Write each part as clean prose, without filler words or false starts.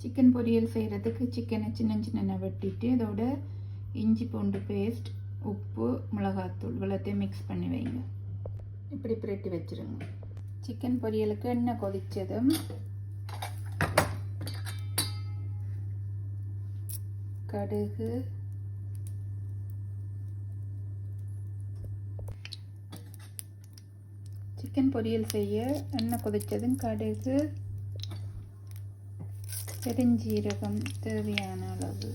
Chicken பொரியல் செய்கிறதுக்கு சிக்கனை சின்ன சின்ன வெட்டிட்டு இதோட இஞ்சி பூண்டு பேஸ்ட், உப்பு, மிளகாத்தூள் இவ்வளோத்தையும் மிக்ஸ் பண்ணி வைங்க. இப்படி பிரட்டி வச்சுருங்க. சிக்கன் பொரியலுக்கு எண்ணெய் கொதித்ததும் கடுகு, சிக்கன் பொரியல் செய்ய எண்ணெய் கொதித்ததும் கடுகு, பெருஞ்சீரகம் தேவையான அளவு,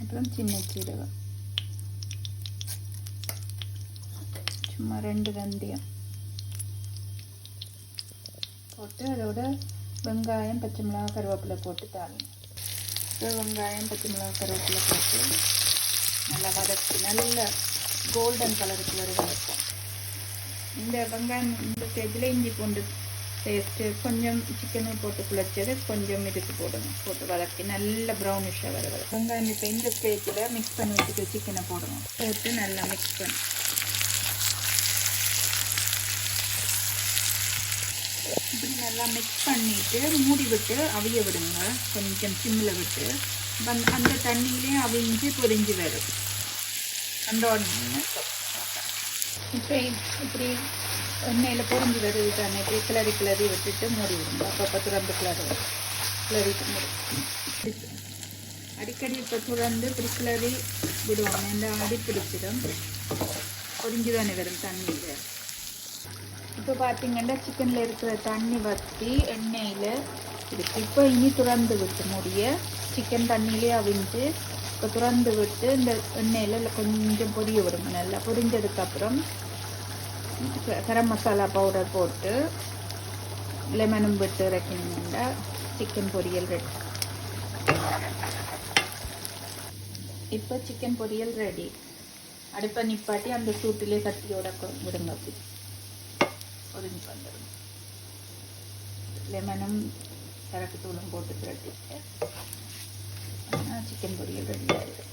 அப்புறம் சின்ன சீரகம், சும்மா 2 வெந்தயம் போட்டு அதோட வெங்காயம், பச்சை மிளகாய், கருவேப்பிலை போட்டு தாளிங்க. வெங்காயம், பச்சை மிளகாய், கருவேப்பிலை போட்டு நல்லா வதக்கி நல்ல கோல்டன் கலருக்கு வர வதக்கும். இந்த வெங்காயம் இந்த ஸ்டேஜில் இஞ்சி பூண்டு பேஸ்ட்டு கொஞ்சம் சிக்கனை போட்டு குழச்சது கொஞ்சம் இதுக்கு போடணும். போட்டு வதக்கி நல்ல ப்ரௌனிஷாக வர வெங்காயம் இப்போ இந்த ஸ்டேஜில் மிக்ஸ் பண்ணி வச்சுட்டு சிக்கனை போடணும். போட்டு நல்லா மிக்ஸ் பண்ணி இப்படி நல்லா மிக்ஸ் பண்ணிவிட்டு மூடி விட்டு அவிய விடுங்க. கொஞ்சம் சிம்மில் விட்டு அந்த தண்ணியிலே அவிஞ்சு பொரிஞ்சு வரும். அந்த இப்போ இப்படி எண்ணெயில் பொரிஞ்சு வருது தானே, இப்படி கிளறி விட்டுட்டு மூடி விடுங்க. அப்பப்போ துறந்து கிளறிட்டு மூடி அடிக்கடி இப்போ துறந்து இப்படி கிளறி விடுவாங்க. இந்த அடி பிடிச்சிடும், பொரிஞ்சு தானே வரும் தண்ணியில். இப்போ பார்த்தீங்கன்னா சிக்கனில் இருக்கிற தண்ணி வற்றி எண்ணெயில் இருக்குது. இப்போ இனி துறந்து விட்டு மூடிய சிக்கன் தண்ணியிலே அவிஞ்சு இப்போ துறந்து விட்டு இந்த எண்ணெயில் கொஞ்சம் பொரிய விடுங்க. நல்லா பொரிஞ்சதுக்கப்புறம் கரம் மசாலா பவுடர் போட்டு லெமனும் விட்டு இறக்கினீங்கன்னா சிக்கன் பொரியல் ரெடி. இப்போ சிக்கன் பொரியல் ரெடி. அடுப்பை நிப்பாட்டி அந்த சூட்டிலே கத்தியோட விடுங்க. அப்படி பொரிஞ்சு வந்துடும். லெமனும் சரக்கு தூளும் போட்டு பிரட்டிட்டு சிக்கன் பொரியல் ரெடி ஆகிடும்.